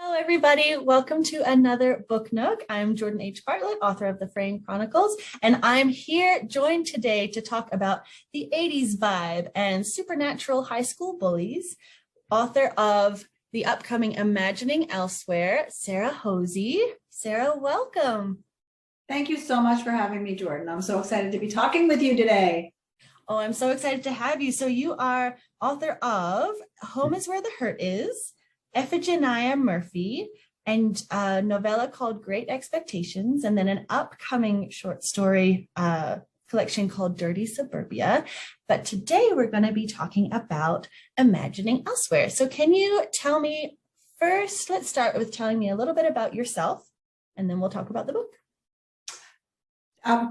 Hello, everybody. Welcome to another Book Nook. I'm Jordan H. Bartlett, author of The Fraying Chronicles, and I'm here joined today to talk about the 80s vibe and supernatural high school bullies. Author of the upcoming Imagining Elsewhere, Sara Hosey. Sara, welcome. Thank you so much for having me, Jordan. I'm so excited to be talking with you today. Oh, I'm so excited to have you. So you are author of Home is Where the Hurt Is, Iphigenia Murphy, and a novella called Great Expectations, and then an upcoming short story collection called Dirty Suburbia. But today we're going to be talking about Imagining Elsewhere. So can you tell me first, let's start with telling me a little bit about yourself, and then we'll talk about the book.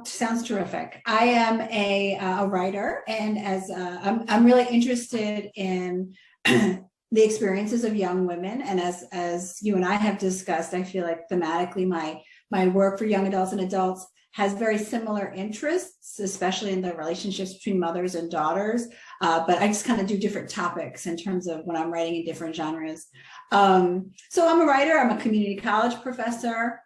Sounds terrific. I am a writer, and as I'm really interested in the experiences of young women. And as you and I have discussed, I feel like thematically my work for young adults and adults has very similar interests, especially in the relationships between mothers and daughters. But I just kind of do different topics in terms of when I'm writing in different genres. So I'm a writer, I'm a community college professor,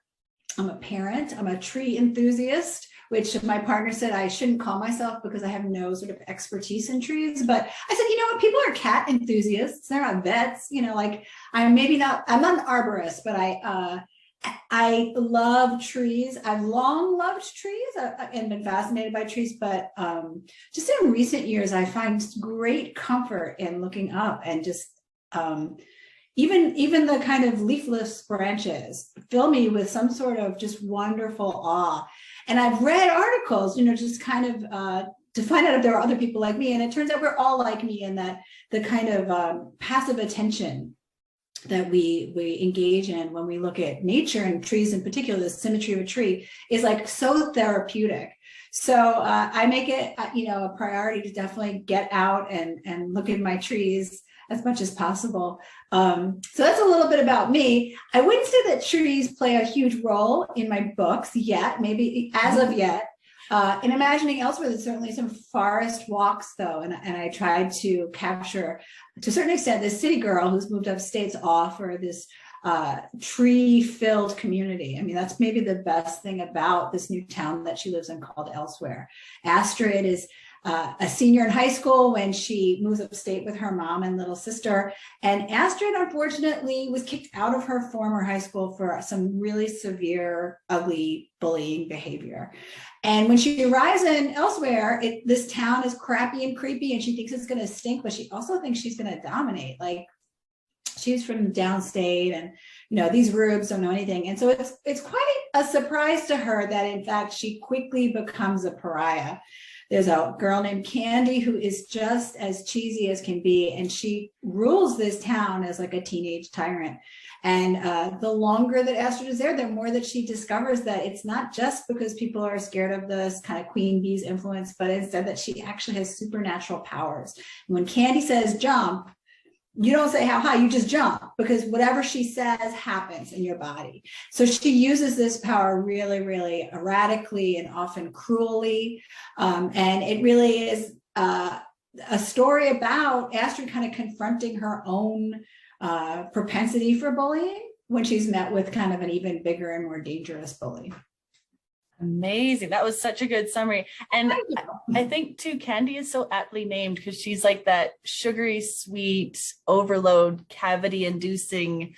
I'm a parent, I'm a tree enthusiast, which my partner said I shouldn't call myself because I have no sort of expertise in trees. But I said, you know what, people are cat enthusiasts, they're not vets, like I'm not an arborist, but I love trees. I've long loved trees and been fascinated by trees, but just in recent years, I find great comfort in looking up and just even the kind of leafless branches fill me with some sort of just wonderful awe. And I've read articles, just kind of to find out if there are other people like me. And it turns out we're all like me in that the kind of passive attention that we engage in when we look at nature and trees in particular, the symmetry of a tree is like so therapeutic. So I make it, a priority to definitely get out and look at my trees as much as possible. So that's a little bit about me. I wouldn't say that trees play a huge role in my books yet, maybe as of yet. In Imagining Elsewhere, there's certainly some forest walks though, and I tried to capture, to a certain extent, this city girl who's moved upstate to offer this tree-filled community. I mean, that's maybe the best thing about this new town that she lives in called Elsewhere. Astrid is a senior in high school when she moves upstate with her mom and little sister. And Astrid, unfortunately, was kicked out of her former high school for some really severe, ugly bullying behavior. And when she arrives in Elsewhere, this town is crappy and creepy, and she thinks it's going to stink, but she also thinks she's going to dominate. Like, she's from downstate, and these rubes don't know anything. And so it's quite a surprise to her that, in fact, she quickly becomes a pariah. There's a girl named Candy who is just as cheesy as can be, and she rules this town as like a teenage tyrant. And the longer that Astrid is there, the more that she discovers that it's not just because people are scared of this kind of queen bee's influence, but instead that she actually has supernatural powers. And when Candy says jump, you don't say how high, you just jump, because whatever she says happens in your body. So she uses this power really, really erratically and often cruelly. And it really is a story about Astrid kind of confronting her own propensity for bullying when she's met with kind of an even bigger and more dangerous bully. Amazing. That was such a good summary. And I think too, Candy is so aptly named because she's like that sugary, sweet, overload, cavity inducing.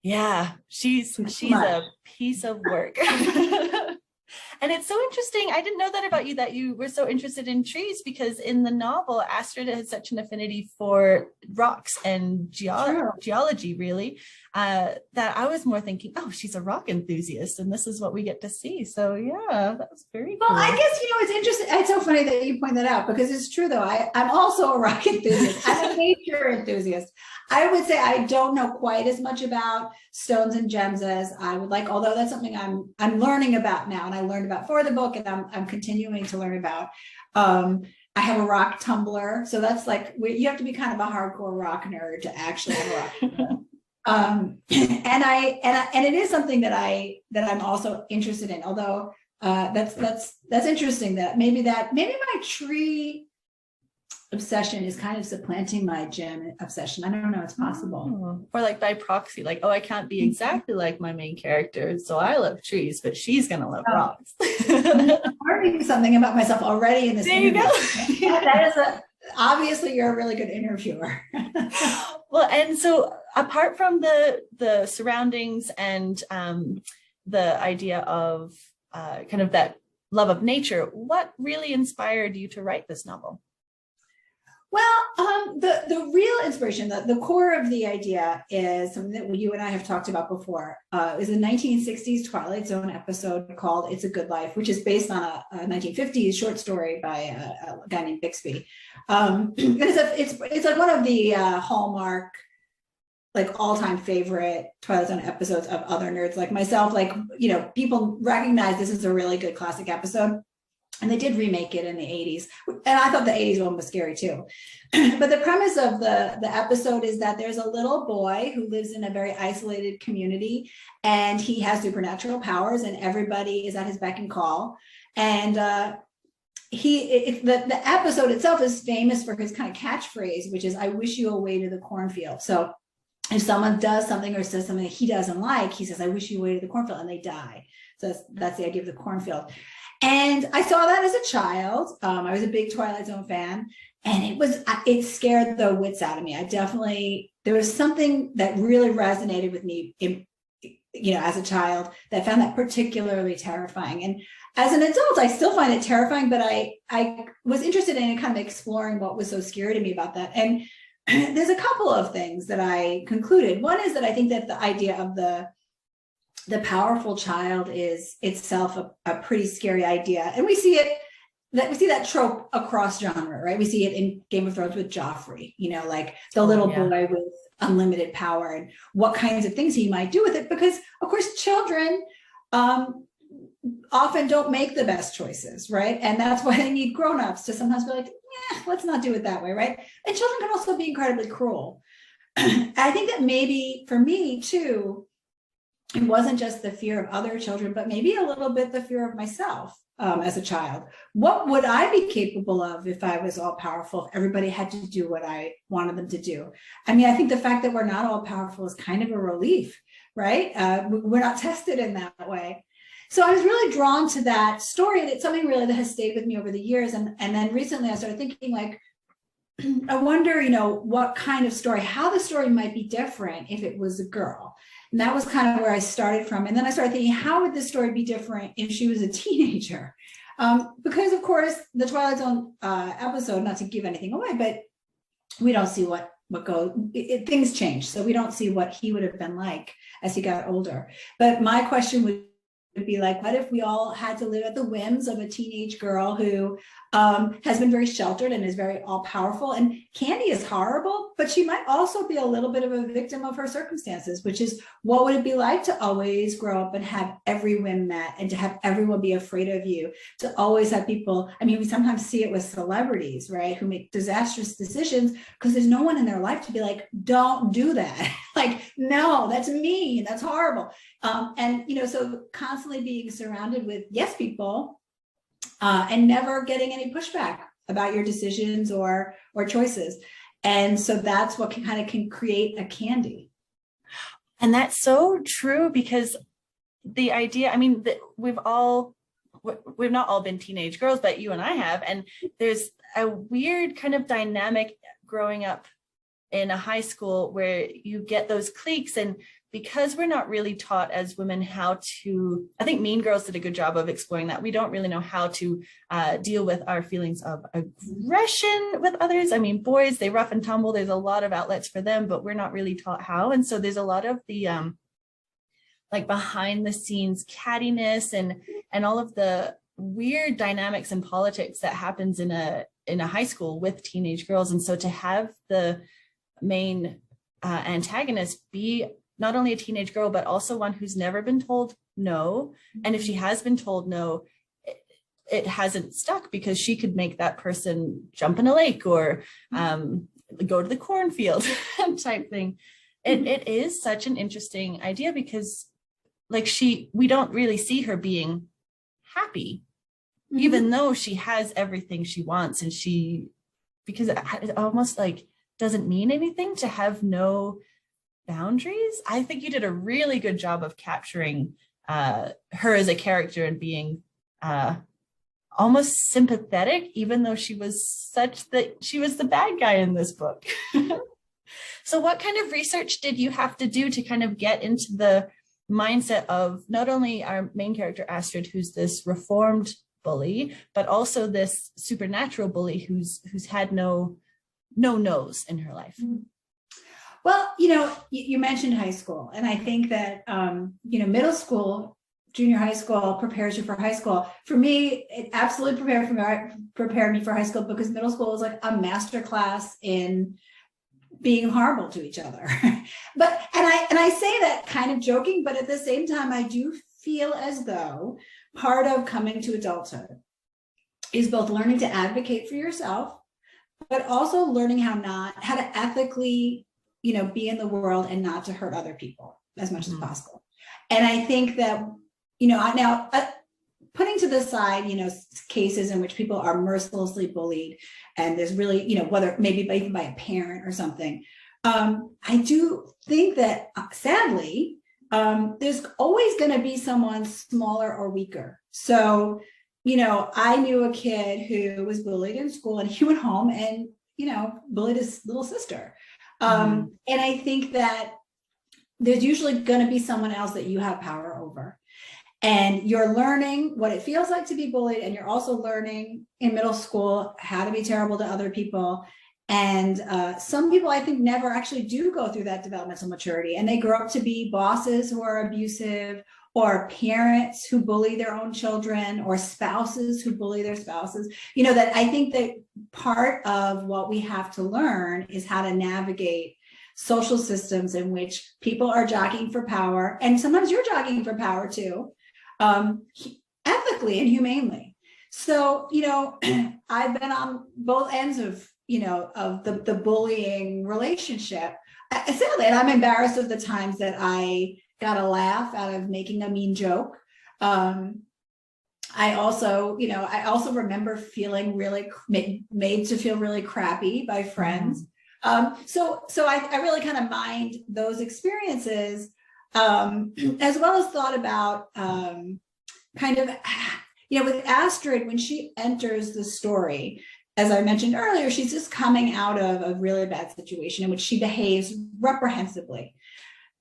Yeah, she's a piece of work. And it's so interesting. I didn't know that about you, that you were so interested in trees, because in the novel, Astrid has such an affinity for rocks and geology, really, that I was more thinking, oh, she's a rock enthusiast, and this is what we get to see. So yeah, that was very cool. Well, I guess, it's interesting. It's so funny that you point that out, because it's true, though. I'm also a rock enthusiast. I'm a nature enthusiast. I would say I don't know quite as much about stones and gems as I would like, although that's something I'm learning about now, and I learned about for the book, and I'm continuing to learn about. I have a rock tumbler, so that's like you have to be kind of a hardcore rock nerd to actually have a rock tumbler. And it is something that I'm also interested in. Although that's interesting that maybe my tree obsession is kind of supplanting my gym obsession. I don't know, it's possible. Oh. Or like by proxy, like, oh, I can't be exactly like my main character, so I love trees, but she's gonna love rocks. I'm learning something about myself already in this There you interview. go. That is obviously you're a really good interviewer. Well, and so apart from the surroundings and the idea of kind of that love of nature, what really inspired you to write this novel? Well, the real inspiration, the core of the idea is something that you and I have talked about before. It was a 1960s Twilight Zone episode called "It's a Good Life," which is based on a 1950s short story by a guy named Bixby. It's like one of the Hallmark, like all-time favorite Twilight Zone episodes of other nerds like myself. Like, you know, people recognize this is a really good classic episode. And they did remake it in the 80s. And I thought the 80s one was scary too. But the premise of the episode is that there's a little boy who lives in a very isolated community, and he has supernatural powers, and everybody is at his beck and call. And the episode itself is famous for his kind of catchphrase, which is, "I wish you away to the cornfield." So if someone does something or says something that he doesn't like, he says, "I wish you away to the cornfield," and they die. So that's the idea of the cornfield. And I saw that as a child. I was a big Twilight Zone fan, and it scared the wits out of me. There was something that really resonated with me as a child, that I found that particularly terrifying. And as an adult, I still find it terrifying, but I was interested in kind of exploring what was so scary to me about that. And there's a couple of things that I concluded. One is that I think that the idea of the powerful child is itself a pretty scary idea. And we see that trope across genre, right? We see it in Game of Thrones with Joffrey, like the little boy with unlimited power and what kinds of things he might do with it. Because of course, children often don't make the best choices, right? And that's why they need grownups to sometimes be like, let's not do it that way, right? And children can also be incredibly cruel. I think that maybe for me too, it wasn't just the fear of other children, but maybe a little bit the fear of myself as a child. What would I be capable of if I was all powerful, if everybody had to do what I wanted them to do? I mean, I think the fact that we're not all powerful is kind of a relief, right? We're not tested in that way. So I was really drawn to that story, and it's something really that has stayed with me over the years. And then recently I started thinking, like, I wonder, what kind of story, how the story might be different if it was a girl. And that was kind of where I started from. And then I started thinking, how would this story be different if she was a teenager? Because of course, the Twilight Zone episode, not to give anything away, but we don't see what goes, things change. So we don't see what he would have been like as he got older. But my question would be like, what if we all had to live at the whims of a teenage girl who has been very sheltered and is very all-powerful? And Candy is horrible, but she might also be a little bit of a victim of her circumstances, which is, what would it be like to always grow up and have every whim met, and to have everyone be afraid of you, to always have people, I mean, we sometimes see it with celebrities, right, who make disastrous decisions because there's no one in their life to be like, don't do that. Like, no, that's mean, that's horrible. So constantly being surrounded with yes people and never getting any pushback about your decisions or choices. And so that's what can create a Candy. And that's so true, because the idea, I mean, we've not all been teenage girls, but you and I have, and there's a weird kind of dynamic growing up in a high school where you get those cliques, and because we're not really taught as women how to, I think Mean Girls did a good job of exploring that. We don't really know how to deal with our feelings of aggression with others. I mean, boys, they rough and tumble. There's a lot of outlets for them, but we're not really taught how. And so there's a lot of the like behind the scenes cattiness and all of the weird dynamics in politics that happens in a high school with teenage girls. And so to have the main antagonist be not only a teenage girl, but also one who's never been told no. And if she has been told no, it hasn't stuck, because she could make that person jump in a lake or go to the cornfield type thing. It is such an interesting idea, because like we don't really see her being happy, even though she has everything she wants and she because it almost like doesn't mean anything to have no boundaries. I think you did a really good job of capturing her as a character and being almost sympathetic, even though she was the bad guy in this book. So what kind of research did you have to do to kind of get into the mindset of not only our main character Astrid, who's this reformed bully, but also this supernatural bully who's had no no's in her life? Well, you mentioned high school, and I think that, middle school, junior high school prepares you for high school. For me, it absolutely prepared me for high school, because middle school was like a master class in being horrible to each other. And I say that kind of joking, but at the same time, I do feel as though part of coming to adulthood is both learning to advocate for yourself, but also learning how to ethically, be in the world and not to hurt other people as much as possible. And I think that, now putting to the side, cases in which people are mercilessly bullied, and there's really, whether maybe even by a parent or something, I do think that sadly, there's always going to be someone smaller or weaker. So, I knew a kid who was bullied in school, and he went home and, bullied his little sister. And I think that there's usually going to be someone else that you have power over. And you're learning what it feels like to be bullied. And you're also learning in middle school how to be terrible to other people. And some people, I think, never actually do go through that developmental maturity. And they grow up to be bosses who are abusive, or parents who bully their own children, or spouses who bully their spouses. That I think that part of what we have to learn is how to navigate social systems in which people are jockeying for power. And sometimes you're jockeying for power too. Ethically and humanely. So, I've been on both ends of the bullying relationship. Sadly, and I'm embarrassed of the times that I got a laugh out of making a mean joke. I also remember feeling really made to feel really crappy by friends. So I really kind of mind those experiences, as well as thought about with Astrid, when she enters the story, as I mentioned earlier, she's just coming out of a really bad situation in which she behaves reprehensibly.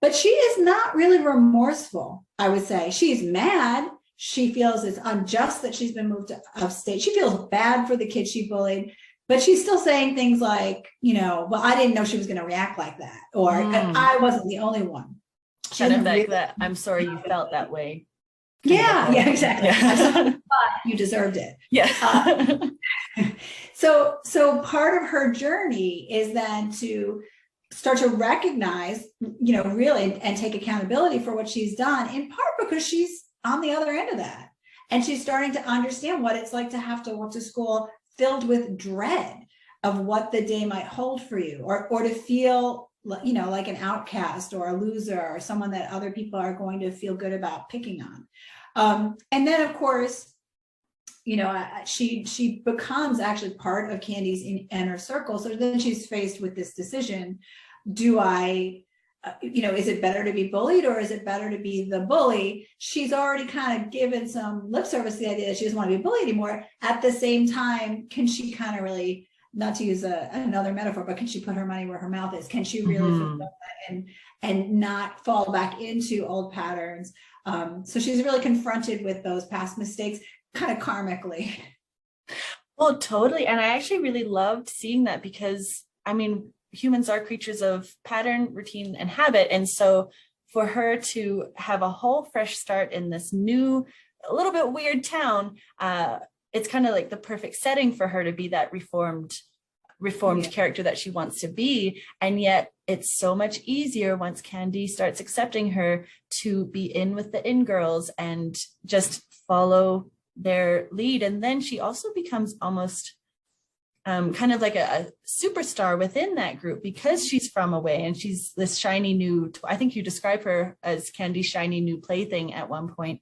But she is not really remorseful, I would say. She's mad. She feels it's unjust that she's been moved to upstate. She feels bad for the kid she bullied, but she's still saying things like, well, I didn't know she was going to react like that, or I wasn't the only one. Kind of like that. I'm sorry you felt that way. Yeah, exactly. Yeah. You deserved it. Yeah. So part of her journey is then to start to recognize, really, and take accountability for what she's done, in part because she's on the other end of that. And she's starting to understand what it's like to have to walk to school filled with dread of what the day might hold for you, or to feel, like an outcast or a loser, or someone that other people are going to feel good about picking on. And then, of course, she becomes actually part of Candy's inner circle. So then she's faced with this decision. Do I, is it better to be bullied, or is it better to be the bully? She's already kind of given some lip service to the idea that she doesn't want to be bullied anymore. At the same time, can she kind of really, not to use another metaphor, but can she put her money where her mouth is? Can she really fulfill that and not fall back into old patterns? So she's really confronted with those past mistakes, kind of karmically. Well, totally. And I actually really loved seeing that, because humans are creatures of pattern, routine, and habit. And so for her to have a whole fresh start in this new, a little bit weird town, it's kind of like the perfect setting for her to be that reformed character that she wants to be. And yet it's so much easier once Candy starts accepting her to be in with the in girls and just follow their lead. And then she also becomes almost kind of like a superstar within that group, because she's from away and she's this shiny new, I think you describe her as Candy's shiny new plaything at one point.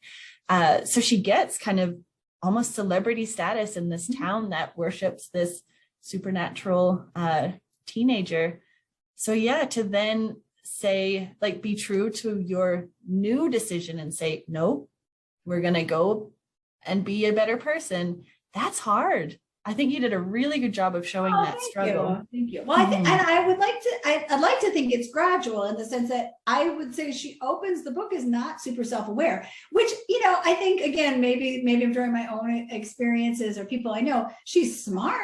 So she gets kind of almost celebrity status in this town that worships this supernatural teenager. So yeah, to then say, like, be true to your new decision and say, no, we're going to go and be a better person. That's hard. I think you did a really good job of showing that struggle. Thank you. Well, and I would like to, I'd like to think it's gradual in the sense that I would say she opens the book as not super self-aware, which, you know, I think, again, maybe I'm during my own experiences or people I know, she's smart.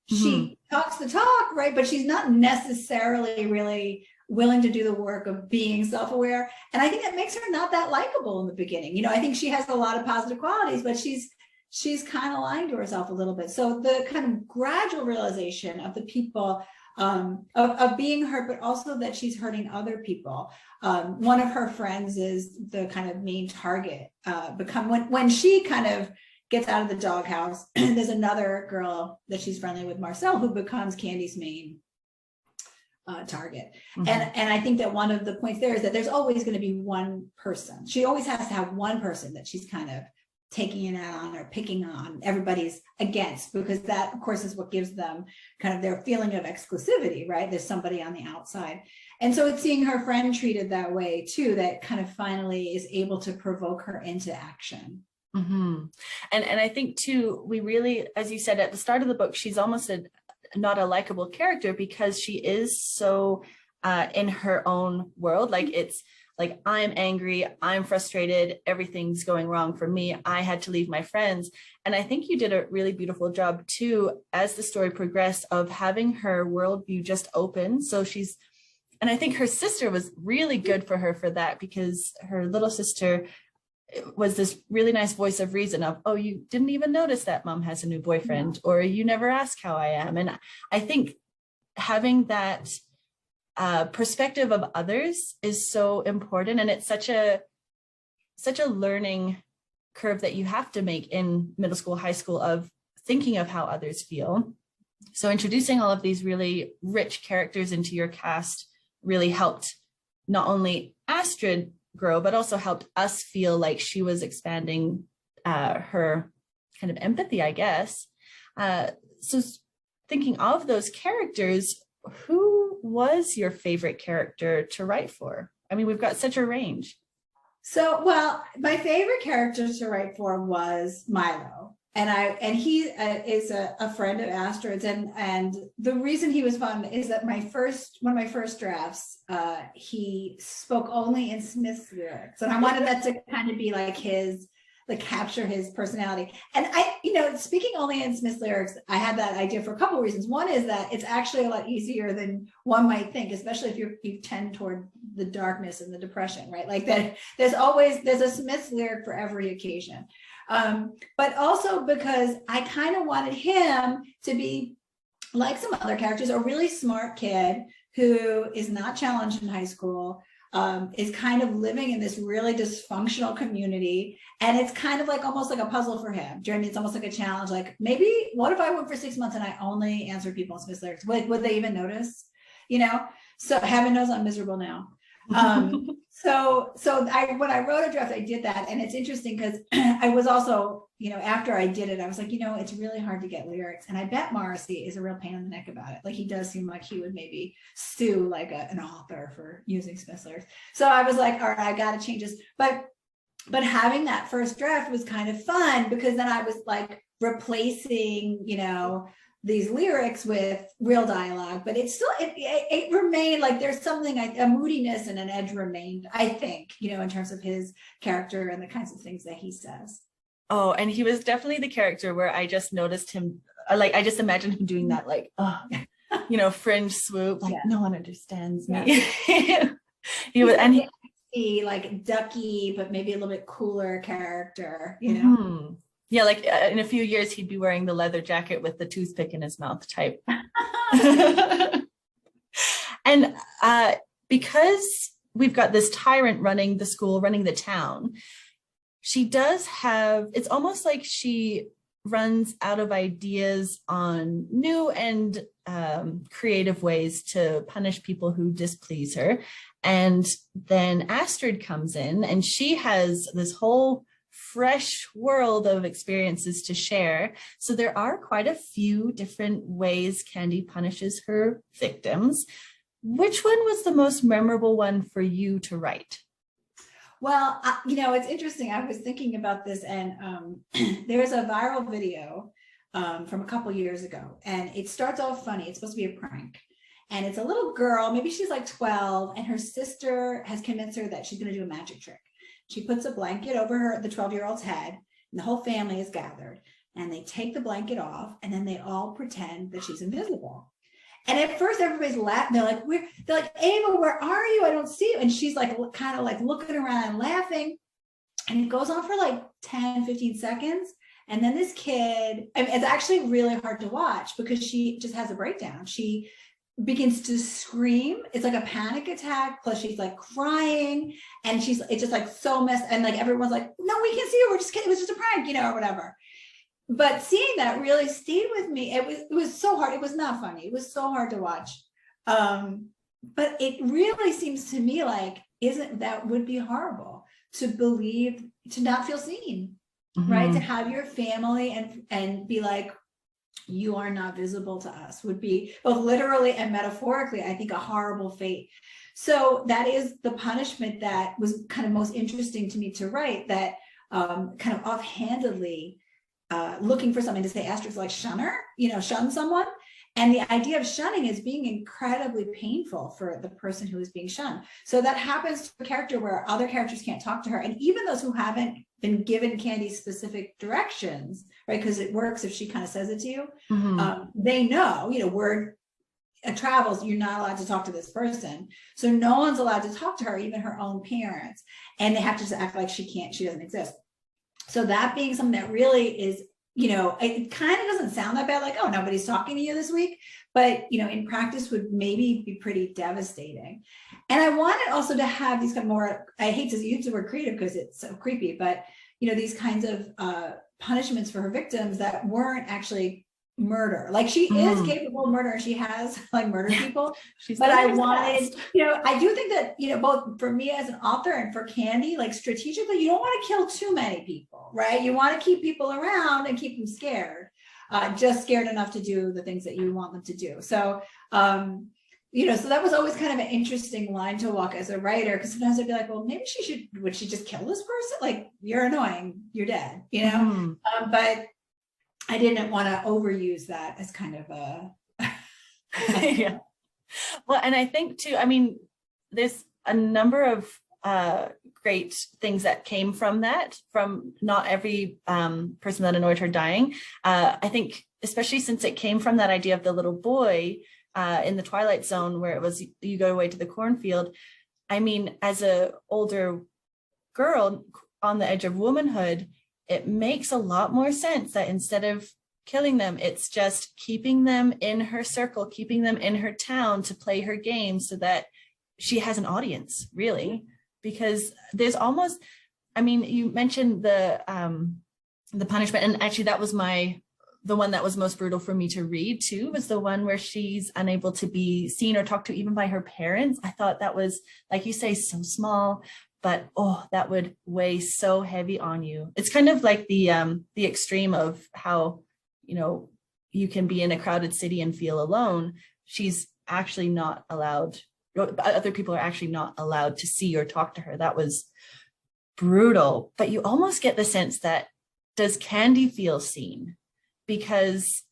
She talks the talk, right? But she's not necessarily really willing to do the work of being self-aware. And I think that makes her not that likable in the beginning. You know, I think she has a lot of positive qualities, but she's kind of lying to herself a little bit. So the kind of gradual realization of the people, of being hurt, but also that she's hurting other people. One of her friends is the kind of main target. When she kind of gets out of the doghouse, there's another girl that she's friendly with, Marcel, who becomes Candy's main target. And I think that one of the points there is that there's always going to be one person. She always has to have one person that she's kind of taking it out on or picking on, everybody's against, because that, of course, is what gives them kind of their feeling of exclusivity, right? There's somebody on the outside. And so it's seeing her friend treated that way too, that kind of finally is able to provoke her into action. And I think too, we really, as you said at the start of the book, she's almost not a likable character because she is so in her own world. Like, it's like, I'm angry, I'm frustrated, everything's going wrong for me, I had to leave my friends. And I think you did a really beautiful job too, as the story progressed, of having her worldview just open. So and I think her sister was really good for her for that, because her little sister was this really nice voice of reason of, oh, you didn't even notice that mom has a new boyfriend, or you never ask how I am. And I think having that perspective of others is so important. And it's such a learning curve that you have to make in middle school, high school, of thinking of how others feel. So introducing all of these really rich characters into your cast really helped not only Astrid grow, but also helped us feel like she was expanding her kind of empathy, I guess. So thinking of those characters, who was your favorite character to write for? I mean, we've got such a range. So, well, my favorite character to write for was Milo. And he is a friend of Astrid's, and the reason he was fun is that one of my first drafts, he spoke only in Smith's lyrics, and I wanted that to kind of be like capture his personality. And speaking only in Smith's lyrics, I had that idea for a couple of reasons. One is that it's actually a lot easier than one might think, especially if you tend toward the darkness and the depression, right? Like that, there's a Smith's lyric for every occasion. But also because I kind of wanted him to be, like some other characters, a really smart kid who is not challenged in high school, is kind of living in this really dysfunctional community. And it's kind of like almost like a puzzle for him. Do you know what I mean? It's almost like a challenge. Like, maybe what if I went for 6 months and I only answered people in Smith's lyrics? Would they even notice? So heaven knows I'm miserable now. So when I wrote a draft, I did that. And it's interesting because I was also, after I did it, I was like, it's really hard to get lyrics. And I bet Morrissey is a real pain in the neck about it. Like, he does seem like he would maybe sue like an author for using Smith's lyrics. So I was like, all right, I got to change this. But having that first draft was kind of fun, because then I was like replacing, these lyrics with real dialogue, but it's still, it remained like there's something, a moodiness and an edge remained, I think, in terms of his character and the kinds of things that he says. Oh, and he was definitely the character where I just noticed him, like, I just imagined him doing that, like, fringe swoop, like, no one understands me. He was, and he like ducky, but maybe a little bit cooler character, Yeah, like in a few years, he'd be wearing the leather jacket with the toothpick in his mouth type. And because we've got this tyrant running the school, running the town, she does have, it's almost like she runs out of ideas on new and creative ways to punish people who displease her. And then Astrid comes in, and she has this whole fresh world of experiences to share. So there are quite a few different ways Candy punishes her victims. Which one was the most memorable one for you to write? Well, it's interesting. I was thinking about this, and there's a viral video from a couple years ago, and it starts off funny. It's supposed to be a prank. And it's a little girl, maybe she's like 12, and her sister has convinced her that she's going to do a magic trick. She puts a blanket over the 12-year-old's head, and the whole family is gathered. And they take the blanket off, and then they all pretend that she's invisible. And at first, everybody's laughing. They're like, Ava, where are you? I don't see you. And she's like, kind of like looking around and laughing. And it goes on for like 10, 15 seconds. And then this kid, it's actually really hard to watch because she just has a breakdown. She begins to scream. It's like a panic attack. Plus she's like crying, and it's just like so messed. And like everyone's like, no, we can't see her. We're just kidding. It was just a prank, or whatever. But seeing that really stayed with me. It was so hard. It was not funny. It was so hard to watch. But it really seems to me like that would be horrible to believe, to not feel seen, right? To have your family and be like, you are not visible to us, would be both literally and metaphorically, I think, a horrible fate. So that is the punishment that was kind of most interesting to me to write, that kind of offhandedly looking for something to say asterisk, like shunner, shun someone. And the idea of shunning is being incredibly painful for the person who is being shunned. So that happens to a character where other characters can't talk to her. And even those who haven't been given Candy's specific directions, right? Because it works if she kind of says it to you. They know, word travels, you're not allowed to talk to this person. So no one's allowed to talk to her, even her own parents. And they have to just act like she doesn't exist. So that being something that really is, it kind of doesn't sound that bad, like, oh, nobody's talking to you this week, but, in practice would maybe be pretty devastating. And I wanted also to have these kind of more, I hate to use the word creative because it's so creepy, but, these kinds of punishments for her victims that weren't actually murder. Like she is capable of murder. She has like murdered people, but I wanted, I do think that, both for me as an author and for Candy, like strategically, you don't want to kill too many people, right? You want to keep people around and keep them scared, just scared enough to do the things that you want them to do. So, so that was always kind of an interesting line to walk as a writer, because sometimes I'd be like, well, maybe would she just kill this person? Like, you're annoying, you're dead, but I didn't want to overuse that as kind of a yeah. Well, and I think too, there's a number of great things that came from that, from not every person that annoyed her dying. I think especially since it came from that idea of the little boy in the Twilight Zone, where it was, you go away to the cornfield. As a older girl on the edge of womanhood, it makes a lot more sense that instead of killing them, it's just keeping them in her circle, keeping them in her town to play her game so that she has an audience, really. Because there's almost, you mentioned the punishment, and actually that was the one that was most brutal for me to read too, was the one where she's unable to be seen or talked to even by her parents. I thought that was, like you say, so small, but that would weigh so heavy on you. It's kind of like the extreme of how, you can be in a crowded city and feel alone. She's actually not allowed, other people are actually not allowed to see or talk to her. That was brutal. But you almost get the sense that, does Candy feel seen? Because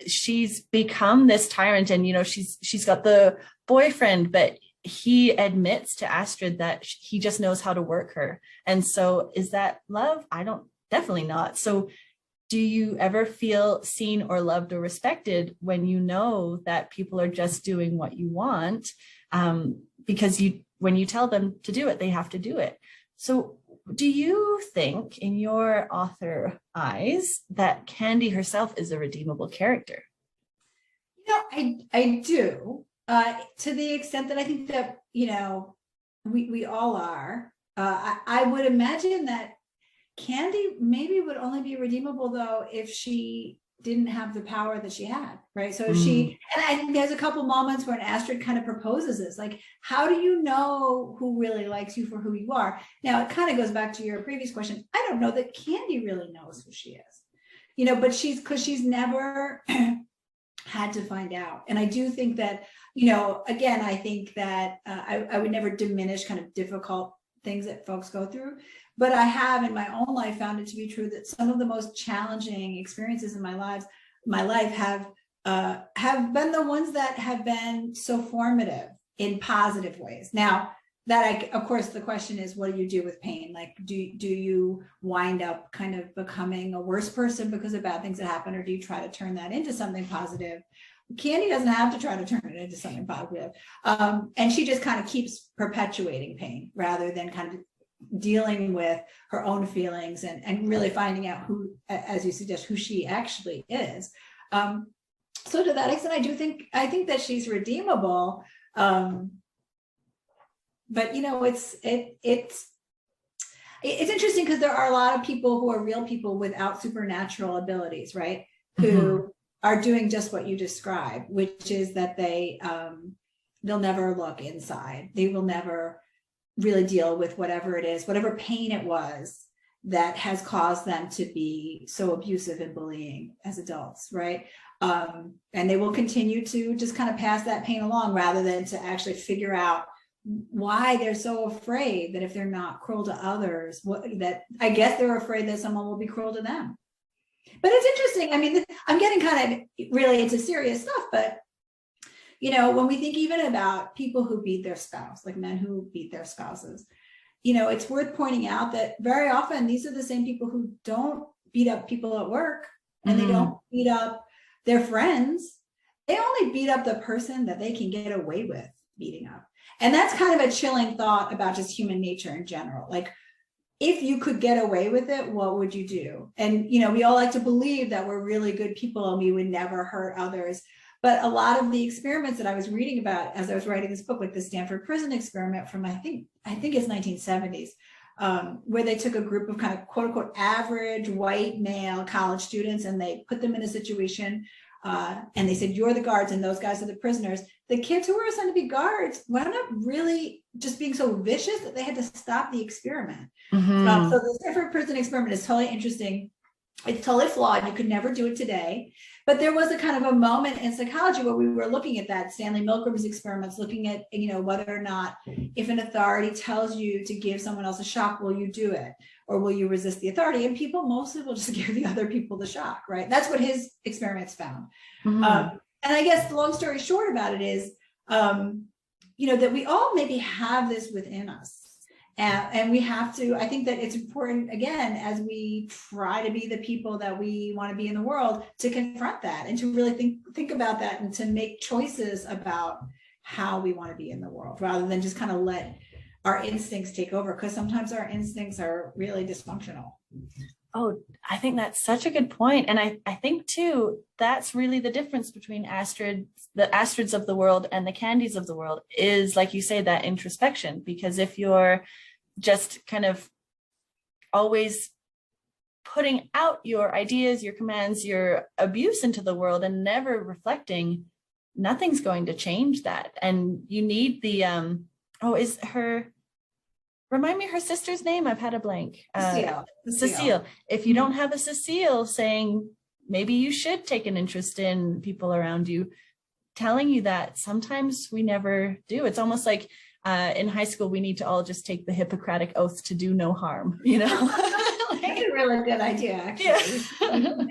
she's become this tyrant, and, she's got the boyfriend, but he admits to Astrid that he just knows how to work her. And so is that love? Definitely not. So do you ever feel seen or loved or respected when you know that people are just doing what you want? Because when you tell them to do it, they have to do it. So do you think, in your author eyes, that Candy herself is a redeemable character? I do. To the extent that I think that, we all are. I would imagine that Candy maybe would only be redeemable, though, if she didn't have the power that she had, right? So she, and I think there's a couple moments when Astrid kind of proposes this, like, how do you know who really likes you for who you are? Now, it kind of goes back to your previous question. I don't know that Candy really knows who she is, you know, but because she's never had to find out. And I do think that, you know, again, I think that I would never diminish kind of difficult things that folks go through. But I have in my own life found it to be true that some of the most challenging experiences in my life have been the ones that have been so formative in positive ways. Now, of course, the question is, what do you do with pain? Like, do you wind up kind of becoming a worse person because of bad things that happen, or do you try to turn that into something positive? Candy doesn't have to try to turn it into something positive. And she just kind of keeps perpetuating pain rather than kind of dealing with her own feelings and really finding out who, as you suggest, who she actually is. So to that extent, I think that she's redeemable. But you know, it's interesting because there are a lot of people who are real people without supernatural abilities, right? Who are doing just what you described, which is that they'll never look inside. They will never really deal with whatever it is, whatever pain it was that has caused them to be so abusive and bullying as adults, right? And they will continue to just kind of pass that pain along rather than to actually figure out why they're so afraid that if they're not cruel to others, that I guess they're afraid that someone will be cruel to them. But it's interesting. I mean, I'm getting kind of really into serious stuff, but you know, when we think even about people who beat their spouse, like men who beat their spouses, you know, it's worth pointing out that very often these are the same people who don't beat up people at work, and they don't beat up their friends. They only beat up the person that they can get away with beating up. And that's kind of a chilling thought about just human nature in general. Like, if you could get away with it, what would you do? And, you know, we all like to believe that we're really good people and we would never hurt others. But a lot of the experiments that I was reading about as I was writing this book, like the Stanford prison experiment from, I think it's 1970s, where they took a group of kind of quote unquote average white male college students and they put them in a situation and they said, you're the guards and those guys are the prisoners. The kids who were assigned to be guards wound up really just being so vicious that they had to stop the experiment. So the Stanford prison experiment is totally interesting. It's totally flawed. You could never do it today. But there was a kind of a moment in psychology where we were looking at that. Stanley Milgram's experiments, looking at, you know, whether or not if an authority tells you to give someone else a shock, will you do it? Or will you resist the authority? And people mostly will just give the other people the shock, right? That's what his experiments found. And I guess the long story short about it is, you know, that we all maybe have this within us. And we have to, I think that it's important, again, as we try to be the people that we want to be in the world, to confront that and to really think about that and to make choices about how we want to be in the world, rather than just kind of let our instincts take over, because sometimes our instincts are really dysfunctional. Oh, I think that's such a good point. And I think too, that's really the difference between the Astrids of the world and the Candies of the world is, like you say, that introspection. Because if you're just kind of always putting out your ideas, your commands, your abuse into the world and never reflecting, nothing's going to change that. And you need the, remind me her sister's name. I've had a blank. Cecile. If you don't have a Cecile saying, maybe you should take an interest in people around you, telling you that, sometimes we never do. It's almost like in high school, we need to all just take the Hippocratic Oath to do no harm, you know? That's a really good idea, actually. Yeah.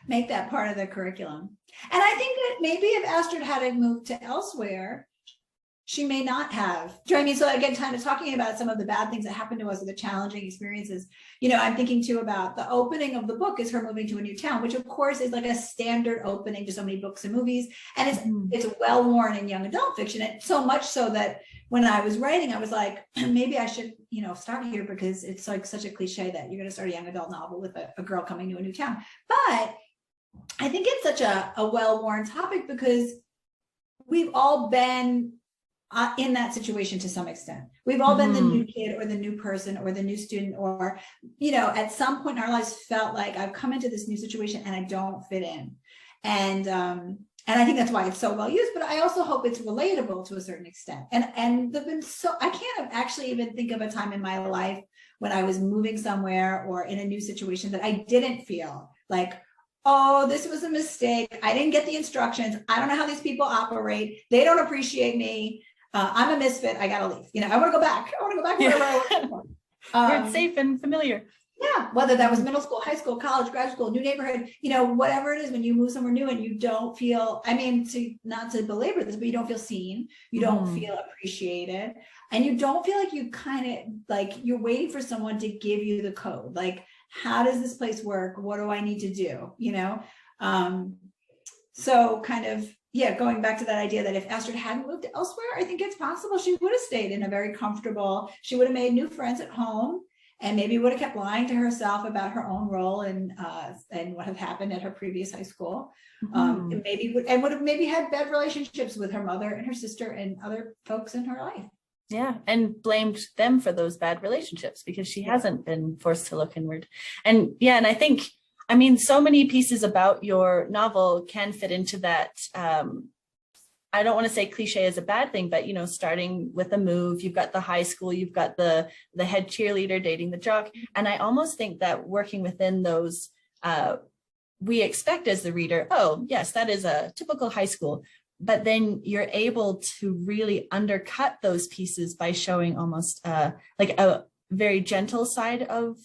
Make that part of the curriculum. And I think that maybe if Astrid had moved to elsewhere, she may not have. Do you know what I mean? So again, kind of talking about some of the bad things that happened to us or the challenging experiences, you know, I'm thinking too about the opening of the book is her moving to a new town, which of course is like a standard opening to so many books and movies. And it's well worn in young adult fiction. And so much so that when I was writing, I was like, maybe I should, you know, start here, because it's like such a cliche that you're going to start a young adult novel with a girl coming to a new town. But I think it's such a well-worn topic, because we've all been in that situation to some extent. We've all been the new kid or the new person or the new student, or, at some point in our lives felt like I've come into this new situation and I don't fit in. And I think that's why it's so well used, but I also hope it's relatable to a certain extent. And there've been I can't actually even think of a time in my life when I was moving somewhere or in a new situation that I didn't feel like, oh, this was a mistake. I didn't get the instructions. I don't know how these people operate. They don't appreciate me. I'm a misfit. I gotta leave. I want to go back. I want to go back wherever I was before. Where it's safe and familiar. Yeah, whether that was middle school, high school, college, grad school, new neighborhood, whatever it is, when you move somewhere new and you don't feel, not to belabor this, but you don't feel seen, you don't feel appreciated, and you don't feel like you kind of like you're waiting for someone to give you the code. Like, how does this place work? What do I need to do? So kind of, going back to that idea that if Astrid hadn't moved elsewhere, I think it's possible she would have stayed in a very comfortable, she would have made new friends at home, and maybe would have kept lying to herself about her own role and what had happened at her previous high school. And would have maybe had bad relationships with her mother and her sister and other folks in her life. Yeah, and blamed them for those bad relationships because she hasn't been forced to look inward. And I think, so many pieces about your novel can fit into that. I don't want to say cliche is a bad thing, but, starting with a move, you've got the high school, you've got the head cheerleader dating the jock. And I almost think that working within those, we expect as the reader, oh, yes, that is a typical high school. But then you're able to really undercut those pieces by showing almost like a very gentle side of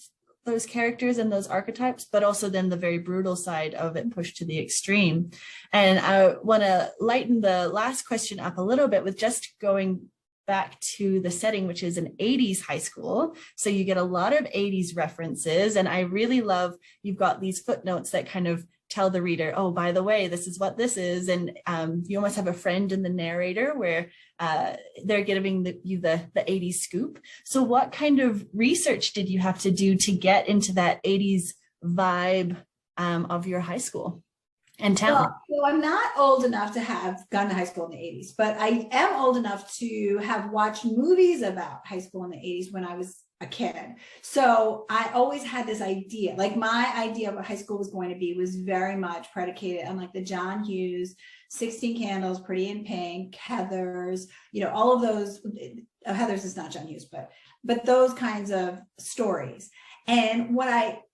those characters and those archetypes, but also then the very brutal side of it pushed to the extreme. And I want to lighten the last question up a little bit with just going back to the setting, which is an 80s high school. So you get a lot of 80s references. And I really love, you've got these footnotes that kind of tell the reader, oh, by the way, this is what this is. And you almost have a friend in the narrator where they're giving you the 80s scoop. So what kind of research did you have to do to get into that 80s vibe of your high school and town? Well, I'm not old enough to have gone to high school in the 80s, but I am old enough to have watched movies about high school in the 80s when I was a kid. So I always had this idea, like my idea of what high school was going to be was very much predicated on like the John Hughes, 16 Candles, Pretty in Pink, Heathers, all of those. Heathers is not John Hughes, but those kinds of stories. And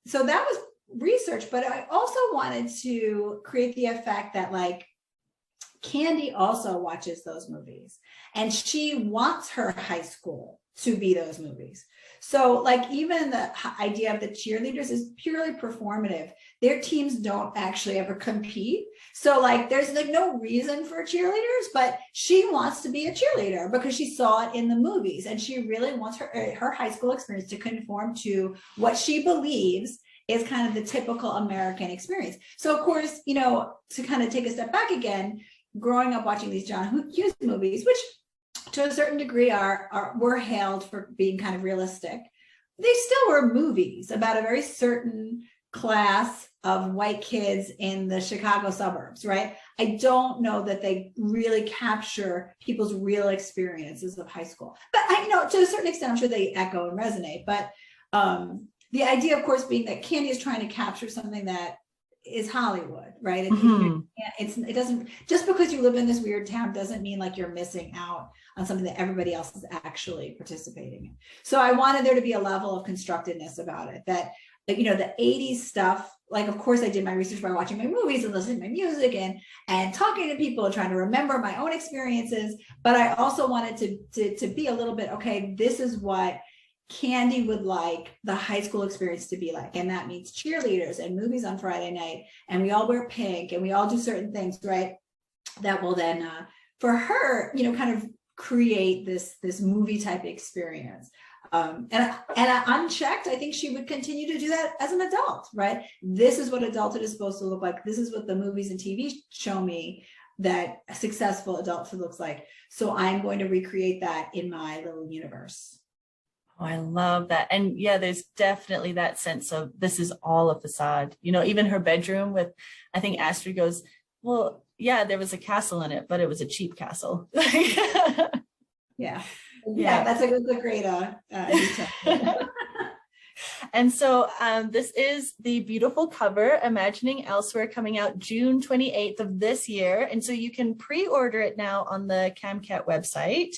so that was research, but I also wanted to create the effect that like Candy also watches those movies and she wants her high school to be those movies. So like even the idea of the cheerleaders is purely performative. Their teams don't actually ever compete. So like there's like no reason for cheerleaders, but she wants to be a cheerleader because she saw it in the movies and she really wants her high school experience to conform to what she believes is kind of the typical American experience. So of course, to kind of take a step back again, growing up watching these John Hughes movies, which to a certain degree were hailed for being kind of realistic, they still were movies about a very certain class of white kids in the Chicago suburbs, right? I don't know that they really capture people's real experiences of high school, but to a certain extent, I'm sure they echo and resonate. But the idea, of course, being that Candy is trying to capture something that is Hollywood, right? It doesn't, just because you live in this weird town doesn't mean like you're missing out on something that everybody else is actually participating in. So I wanted there to be a level of constructedness about it that, the 80s stuff, like, of course I did my research by watching my movies and listening to my music and talking to people and trying to remember my own experiences. But I also wanted to be a little bit, okay, this is what Candy would like the high school experience to be like. And that means cheerleaders and movies on Friday night. And we all wear pink and we all do certain things, right? That will then, for her, kind of create this movie type experience. And unchecked, I think she would continue to do that as an adult, right? This is what adulthood is supposed to look like. This is what the movies and TV show me that a successful adulthood looks like. So I'm going to recreate that in my little universe. Oh, I love that. And yeah, there's definitely that sense of this is all a facade. Even her bedroom with, I think Astrid goes, well, yeah, there was a castle in it, but it was a cheap castle. Yeah. That's a great detail. And so this is the beautiful cover, Imagining Elsewhere, coming out June 28th of this year. And so you can pre-order it now on the CamCat website.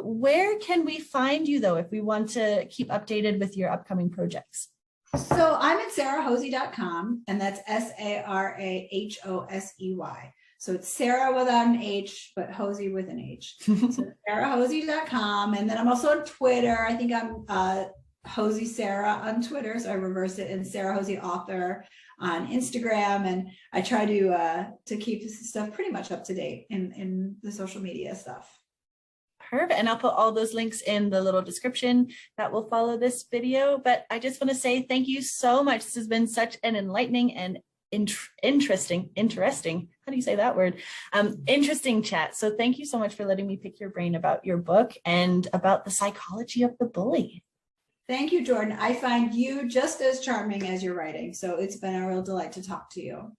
Where can we find you, though, if we want to keep updated with your upcoming projects? So I'm at sarahhosey.com, and that's SARAHOSEY. So it's Sarah without an H, but Hosey with an H. So sarahhosey.com. And then I'm also on Twitter. I think I'm Hosey Sarah on Twitter. So I reverse it, and Sara Hosey Author on Instagram. And I try to keep this stuff pretty much up to date in the social media stuff. Perfect. And I'll put all those links in the little description that will follow this video. But I just want to say thank you so much. This has been such an enlightening and interesting, how do you say that word? Interesting chat. So thank you so much for letting me pick your brain about your book and about the psychology of the bully. Thank you, Jordan. I find you just as charming as your writing. So it's been a real delight to talk to you.